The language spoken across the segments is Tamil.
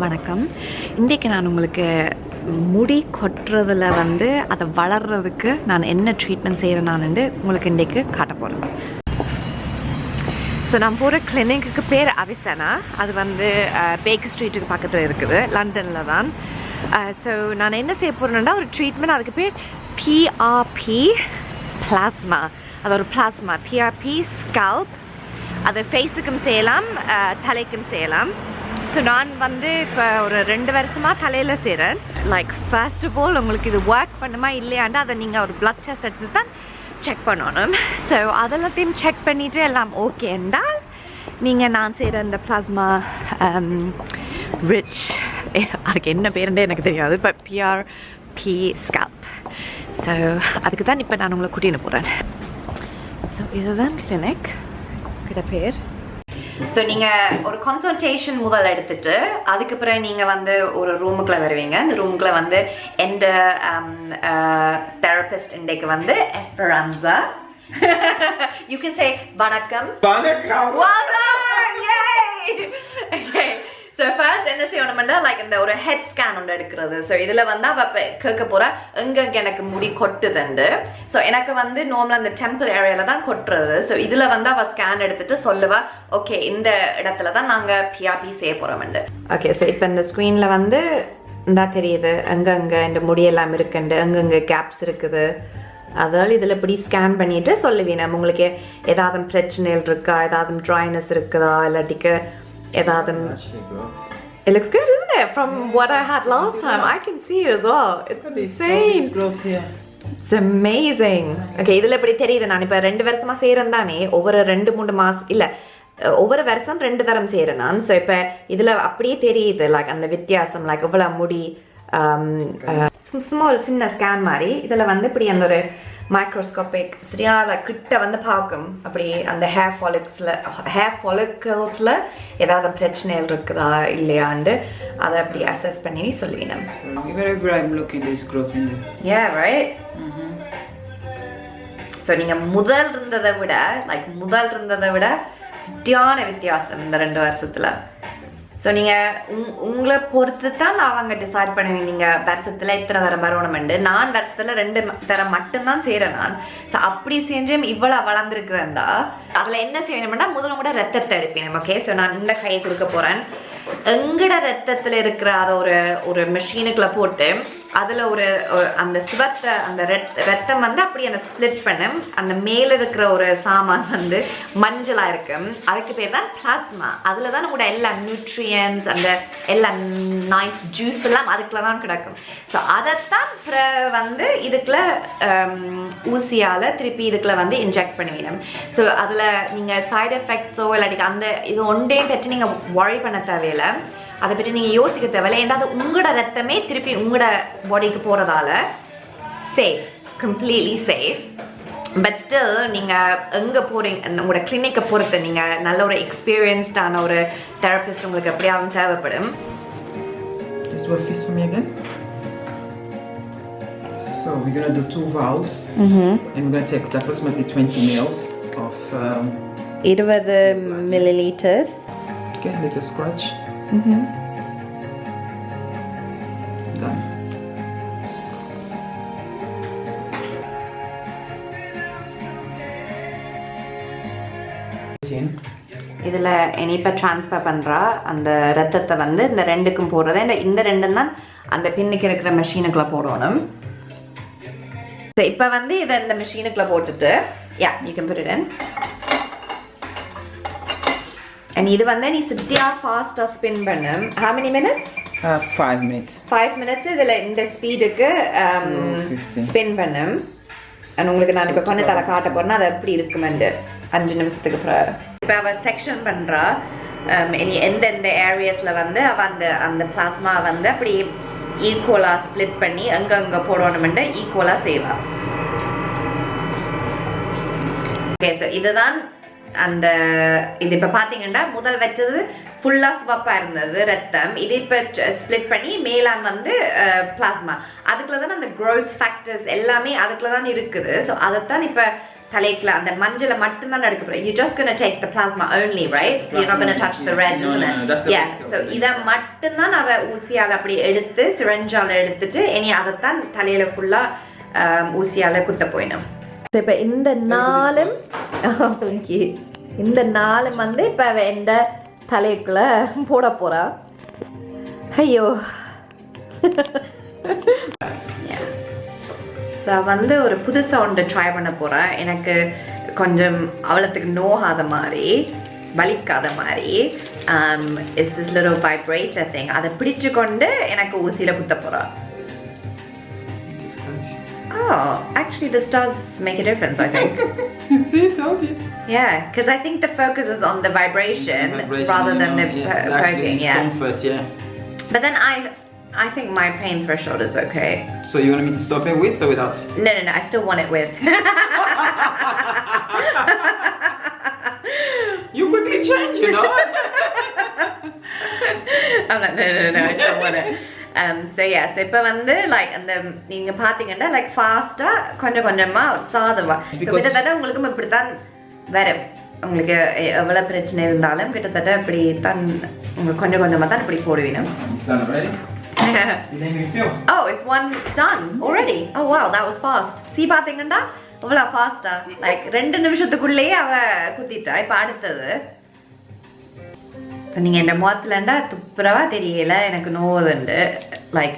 வணக்கம். இன்றைக்கு நான் உங்களுக்கு முடி கொட்டுறதுல வந்து அதை வளர்கிறதுக்கு நான் என்ன ட்ரீட்மெண்ட் செய்கிறேன்னு உங்களுக்கு இன்றைக்கு காட்ட போகிறேன். ஸோ நான் போகிற கிளினிக்கு பேர் Avicenna. அது வந்து பேக்கர் ஸ்ட்ரீட்டுக்கு பக்கத்தில் இருக்குது, லண்டனில் தான். ஸோ நான் என்ன செய்ய போகிறேன்னா ஒரு ட்ரீட்மெண்ட், அதுக்கு பேர் PRP பிளாஸ்மா. அது ஒரு பிளாஸ்மா PRP ஸ்கால்ப். அது ஃபேஸுக்கும் செய்யலாம், தலைக்கும் செய்யலாம். ஸோ நான் வந்து இப்போ ஒரு 2 வருஷமாக தலையில் செய்கிறேன். லைக் ஃபர்ஸ்ட் ஆஃப் ஆல் உங்களுக்கு இது ஒர்க் பண்ணுமா இல்லையாண்டா அதை நீங்கள் ஒரு பிளட் டெஸ்ட் எடுத்து தான் செக் பண்ணணும். ஸோ அதெல்லாத்தையும் செக் பண்ணிவிட்டு எல்லாம் ஓகே என்றால் நீங்கள் நான் செய்கிற இந்த பிளாஸ்மா ரிச், அதுக்கு என்ன பேருண்டே எனக்கு தெரியாது, பட் PRP ஸ்கால்ப். ஸோ அதுக்கு தான் இப்போ நான் உங்களை கூட்டின்னு போகிறேன். ஸோ இதுதான் கிளினிக் கிட்ட பேர். ஸோ நீங்கள் ஒரு கன்சல்டேஷன் முதல் எடுத்துட்டு அதுக்கப்புறம் நீங்கள் வந்து ஒரு ரூமுக்குள்ளே வருவீங்க. இந்த ரூமுக்குள்ளே வந்து எந்த தெரபிஸ்ட் இன்றைக்கு வந்து எஸ்பெரான்சா. You can say வணக்கம். வணக்கம். Well done! Yay! Okay. So first என்ன செய்யணும்னா லைக் இந்த ஒரு ஹெட் ஸ்கேன் ஒன்று எடுக்கிறது. ஸோ இதில் வந்து அவள் கேட்க போகிறா எங்கெங்கே எனக்கு முடி கொட்டுதுண்டு. ஸோ எனக்கு வந்து நார்மலாக அந்த டெம்பிள் ஏரியாவில் தான் கொட்டுறது. ஸோ இதில் வந்து அவள் ஸ்கேன் எடுத்துட்டு சொல்லுவா ஓகே இந்த இடத்துல தான் நாங்கள் PRP செய்ய போகிறோம்ண்டு. ஓகே, ஸோ இப்போ இந்த ஸ்க்ரீனில் வந்து இந்தா தெரியுது எங்கெங்கே இந்த முடியெல்லாம் இருக்குண்டு, எங்கெங்கே கேப்ஸ் இருக்குது. அதால் இதில் இப்படி ஸ்கேன் பண்ணிவிட்டு சொல்லுவீங்க நம்ம உங்களுக்கு ஏதாவது பிரச்சனைகள் இருக்கா, ஏதாவது ட்ரைனஸ் இருக்குதா, இல்லாட்டிக்கு ஏதாவது. It looks good, isn't it? From what I had last time, I can see it as well. It's insane. It's amazing. Okay, இதில் இப்படி தெரியுது. நான் இப்போ 2 வருஷமா செய்கிறேன் தானே, ஒவ்வொரு 2-3 மாதம் இல்லை ஒவ்வொரு வருஷம் 2 தரம் செய்கிறேன் நான். ஸோ இப்போ இதில் அப்படியே தெரியுது லைக் அந்த வித்தியாசம், லைக் இவ்வளோ முடி சும்மா ஒரு சின்ன ஸ்கேன் மாதிரி. இதில் வந்து இப்படி அந்த ஒரு மைக்ரோஸ்கோபிக் சரியான கிட்ட வந்து பார்க்கும் அப்படி அந்த ஹேர் ஃபாலிக்கல்ஸில் ஏதாவது பிரச்சனைகள் இருக்குதா இல்லையாண்டு அதை அப்படி அசஸ் பண்ணி சொல்லுவீங்க. Wherever I'm looking, there's growth in it. Yeah, right? So நீங்கள் முதல் இருந்ததை விட சரியான வித்தியாசம் இந்த 2 வருஷத்தில். ஸோ நீங்கள் உங்களை பொறுத்து தான் அவங்க டிசைட் பண்ணுவீங்க நீங்கள் வருஷத்தில் இத்தனை தரம் வரணுமெண்டு. நான் வருஷத்தில் 2 தரம் மட்டும்தான் செய்கிறேன் நான். ஸோ அப்படி செஞ்சும் இவ்வளோ வளர்ந்துருக்குறேன்டா அதில் என்ன செய்யணும்னா முதல்ல கூட ரத்தத்தை எடுப்பேன். ஓகே, ஸோ நான் இந்த கையை கொடுக்க போகிறேன். எங்கட ரத்தத்தில் இருக்கிற அதை ஒரு மெஷினுக்குள்ளே போட்டு அதில் அந்த சிவத்தை அந்த ரத்தம் வந்து அப்படி அந்த ஸ்ப்ளிட் பண்ணும். அந்த மேலே இருக்கிற ஒரு சாமான் வந்து மஞ்சளாக இருக்கும், அதுக்கு பேர் தான் பிளாஸ்மா. அதில் தான் கூட எல்லா நியூட்ரியன்ஸ் அந்த எல்லா நைஸ் ஜூஸ் எல்லாம் அதுக்குள்ள தான் கிடக்கும். ஸோ அதைத்தான் வந்து இதுக்குள்ள ஊசியால் திருப்பி இதுக்குள்ள வந்து இன்ஜெக்ட் பண்ணுவீங்க. ஸோ அதில் நீங்கள் சைடு எஃபெக்ட்ஸோ இல்லாட்டி அந்த இது ஒன்றையும் பற்றி நீங்கள் worry பண்ண தேவையில்லை, அதை பற்றி நீங்கள் யோசிக்க தேவையில்லை. ஏன்னா அது உங்களோட ரத்தமே திருப்பி உங்களோட பாடிக்கு போகிறதால safe, completely safe. But still நீங்கள் எங்கே போகிறீங்க, உங்களோட கிளினிக்கை பொறுத்து நீங்கள் நல்ல ஒரு எக்ஸ்பீரியன்ஸ்டான ஒரு தெரபிஸ்ட் உங்களுக்கு எப்படியாவது தேவைப்படும். Just do a fist for me again. So we're going to do 2 valves and we're going to take approximately 20 ml of 20 milliliters. Okay, little scratch. Done. இதில் இனிப்பை ட்ரான்ஸ்ஃபர் பண்ணுறா அந்த ரத்தத்தை வந்து இந்த 2க்கும் போடுறது. இந்த 2 தான் அந்த பின்னுக்கு இருக்கிற மெஷினுக்குள்ளே போடணும். இப்போ வந்து இதை இந்த மெஷினுக்குள்ளே போட்டுட்டு you can put it in. And இது வந்து நீ சுட்டியா ஃபாஸ்ட்டாக ஸ்பின் பண்ணணும். How many minutes? 5 minutes. 5 minutes இதில் இந்த ஸ்பீடுக்கு ஸ்பின் பண்ணணும். அண்ட் உங்களுக்கு நான் இப்போ பண்ண தலை காட்ட போகிறேன்னா அது எப்படி இருக்குமெண்டு 5 நிமிஷத்துக்கு அப்புறம். இப்போ அவள் செக்ஷன் பண்ணுறா எந்தெந்த ஏரியாஸில் வந்து அவள் அந்த பிளாஸ்மா வந்து அப்படி ஈக்குவலாக ஸ்ப்ளிட் பண்ணி அங்கே போடணுமெண்டு ஈக்குவலாக செய்வாள். ஓகே, ஸோ இதுதான் அந்த இது இப்போ பார்த்தீங்கன்னா முதல் வச்சது ஃபுல்லாக சிவப்பாக இருந்தது ரத்தம். இது இப்போ ஸ்ப்ளிட் பண்ணி மேலான் வந்து பிளாஸ்மா. அதுக்குள்ள தான் அந்த க்ரோத் ஃபேக்டர்ஸ் எல்லாமே அதுக்குள்ள தான் இருக்குது. ஸோ அதைத்தான் இப்போ தலைக்குள்ள அந்த மஞ்சளை மட்டும் தான் எடுக்க போறேன். You're just going to take the plasma only, right? You're not going to touch the red, isn't it? That's the yeah. So இத மட்டும் தான் அவ ஊசியால அப்படி எடுத்து சிரஞ்சால எடுத்துட்டு இனி அதத்தான் தலையில ஃபுல்லா ஊசியால குத்த போயிடும். இப்ப இந்த நாளும் இந்த நாளும் வந்து இப்ப அவ எந்த தலைக்குள்ள போட போறா. ஐயோ. ஸோ வந்து ஒரு புதுசாக ஒன்று ட்ரை பண்ண போகிறேன். எனக்கு கொஞ்சம் அவ்வளோத்துக்கு நோகாத மாதிரி வலிக்காத மாதிரி it's this little vibrator thing. அதை பிடிச்சு கொண்டு எனக்கு ஊசியில் குத்த போகிறேன். Oh, actually this does make a difference, I think. You see, told you. Yeah, because I think the focus is on the vibration rather than the poking. Yeah. Comfort, yeah. But then I think my pain threshold is okay. So you want me to stop it with or without? No, I still want it with. You quickly change, you know. I'm like, no, I still want it. So yeah, so இப்போ வந்து like அந்த நீங்க பாத்தீங்கன்னா like fast-ஆ கொஞ்சமா சாதவா. So கிட்டத்தட்ட உங்களுக்கு இப்படி தான் வரும். உங்களுக்கு எவ்வளவு பிரச்சனை இருந்தாலும் கிட்டத்தட்ட இப்படி தான் உங்களுக்கு கொஞ்சமா தான் இப்படி போடுவீங்க. Is that ready? Oh, it's one done already. Oh wow, that was fast. See பாத்தீங்கன்னா அவ்வளவு ஃபாஸ்டா லைக் 2 நிமிஷத்துக்குள்ளேயே அவ குத்திட்டா. இப்ப அடுத்தது நீங்க இந்த முகத்துலண்டா துப்புரவா தெரியல எனக்கு நோவுதுண்டு லைக்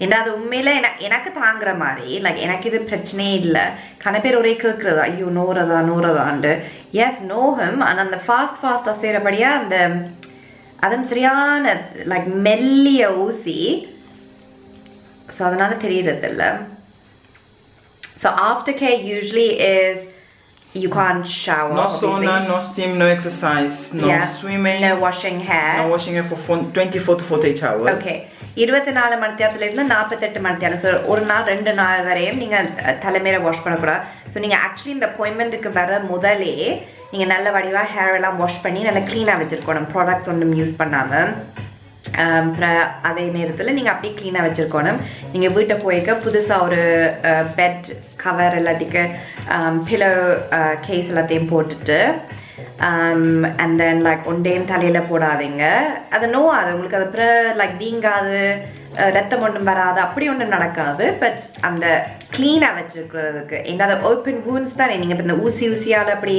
ஏன்னா அது உண்மையில எனக்கு தாங்குற மாதிரி லைக் எனக்கு இது பிரச்சனையே இல்லை. கன பேர் ஒரே கேட்குறதா ஐயோ நோறதாண்டு. எஸ் நோகம் ஆனால் அந்த ஃபாஸ்டா செய்கிறபடியா அந்த அதுவும் சரியான லைக் மெல்லிய ஊசி. ஸோ அதனால தெரியறதில்ல. So aftercare usually is you can't shower. No obviously. sauna, no steam, no exercise, no swimming, no washing hair. No washing hair for 24 to 48 hours. Okay. 24 மணி நேரத்துலேருந்து 48 மணி நேரம். ஸோ ஒரு நாள் 2 நாள் வரையும் நீங்கள் தலைமையில வாஷ் பண்ணக்கூடாது. ஸோ நீங்கள் ஆக்சுவலி இந்த அப்பாயின்மெண்ட்டுக்கு வர முதலே நீங்கள் நல்ல வடிவாக ஹேர் எல்லாம் வாஷ் பண்ணி நல்லா க்ளீனாக வச்சுருக்கணும். ப்ராடக்ட்ஸ் ஒன்றும் யூஸ் பண்ணாமல். அதே நேரத்தில் நீங்கள் அப்படியே க்ளீனாக வச்சுருக்கணும். நீங்கள் வீட்டை போய்க்க புதுசாக ஒரு பெட் கவர் எல்லாத்துக்கு பில்லோ கேஸ் எல்லாத்தையும் போட்டுட்டு அண்ட் தென் லைக் ஒன்றையும் தலையில் போடாதீங்க. அது நோவாது உங்களுக்கு. அது அப்புறம் லைக் வீங்காது ரத்தம் ஒன்றும் வராது அப்படி ஒன்றும் நடக்காது. பட் அந்த க்ளீனாக வச்சுருக்கிறதுக்கு ஏன்னா அது ஓப்பன் வூண்ட்ஸ் தானே. நீங்கள் இப்போ இந்த ஊசியால் அப்படி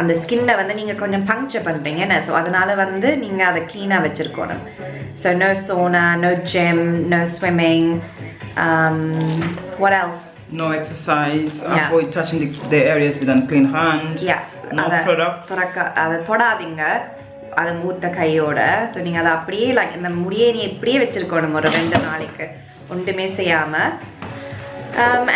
அந்த ஸ்கின்னை வந்து நீங்கள் கொஞ்சம் பங்க்சர் பண்ணுறீங்க என்ன. ஸோ அதனால் வந்து நீங்கள் அதை க்ளீனாக வச்சுருக்கணும். So no sauna, no gym, no swimming. What else? No exercise. Avoid touching the areas with unclean hand. Yeah. No products. அதை தொடாதீங்க அது மூத்த கையோட. ஸோ நீங்கள் அதை அப்படியே லைக் இந்த முடியை நீ எப்படியே வச்சுருக்கணும் ஒரு 2 நாளைக்கு ஒன்றுமே செய்யாமல்.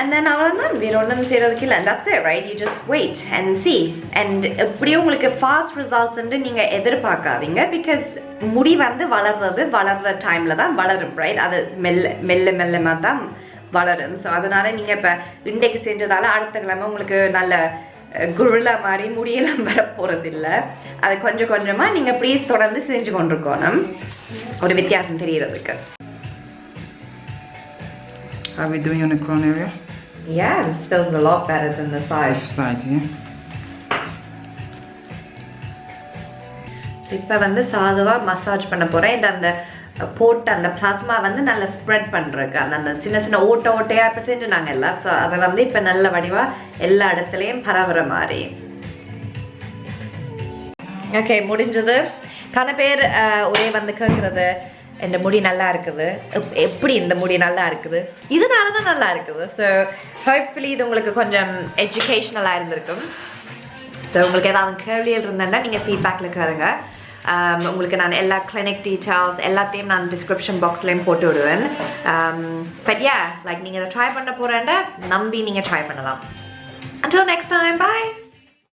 And then அவ்வளோதான் வேறு ஒன்றும் செய்கிறதுக்கு இல்லை. That's it, right? You just wait and see. And எப்படியும் உங்களுக்கு ஃபாஸ்ட் ரிசல்ட்ஸ்ன்னு நீங்கள் எதிர்பார்க்காதீங்க. பிகாஸ் முடி வந்து வளர்ற டைமில் தான் வளரும், ரைட்? அது மெல்லமாக தான் வளரும். ஸோ அதனால் நீங்கள் இப்போ இன்றைக்கு செஞ்சதால அடுத்த கிழமை உங்களுக்கு நல்ல குருளா மாதிரி முடியெல்லாம் வர போகிறதில்ல. அது கொஞ்சமாக நீங்கள் ப்ளீஸ் தொடர்ந்து செஞ்சு கொண்டிருக்கணும் ஒரு வித்தியாசம் தெரிகிறதுக்கு. How are we doing on the crown area? Yeah, this feels a lot better than the side. Left side, yeah. இப்போ வந்து சாதுவாக மசாஜ் பண்ண போகிறேன். அந்த போட்டு அந்த பிளாஸ்மா வந்து நல்லா ஸ்ப்ரெட் பண்ணுறதுக்கு அந்த சின்ன ஓட்டையாக இப்போ செஞ்சுனாங்க எல்லாம். ஸோ அதை வந்து இப்போ நல்ல வடிவாக எல்லா இடத்துலையும் பரவுற மாதிரி. ஓகே முடிஞ்சது. கன பேர் ஒரே வந்து கேட்குறது இந்த முடி நல்லா இருக்குது, எப்படி இந்த முடி நல்லா இருக்குது, இதனால தான் நல்லா இருக்குது. ஸோ ஹோப்ஃபுல்லி இது உங்களுக்கு கொஞ்சம் எஜுகேஷ்னலாக இருந்திருக்கும். ஸோ உங்களுக்கு ஏதாவது கேள்விகள் இருந்தால் நீங்கள் ஃபீட்பேக்கில் கேளுங்க. உங்களுக்கு நான் எல்லா கிளினிக் டீட்டெயில்ஸ் எல்லாத்தையும் நான் டிஸ்கிரிப்ஷன் பாக்ஸ்லேயும் போட்டு விடுவேன். பட் யா லைக் நீங்கள் இதை ட்ரை பண்ண போகிறேன்டா நம்பி நீங்கள் ட்ரை பண்ணலாம். Until next time, bye!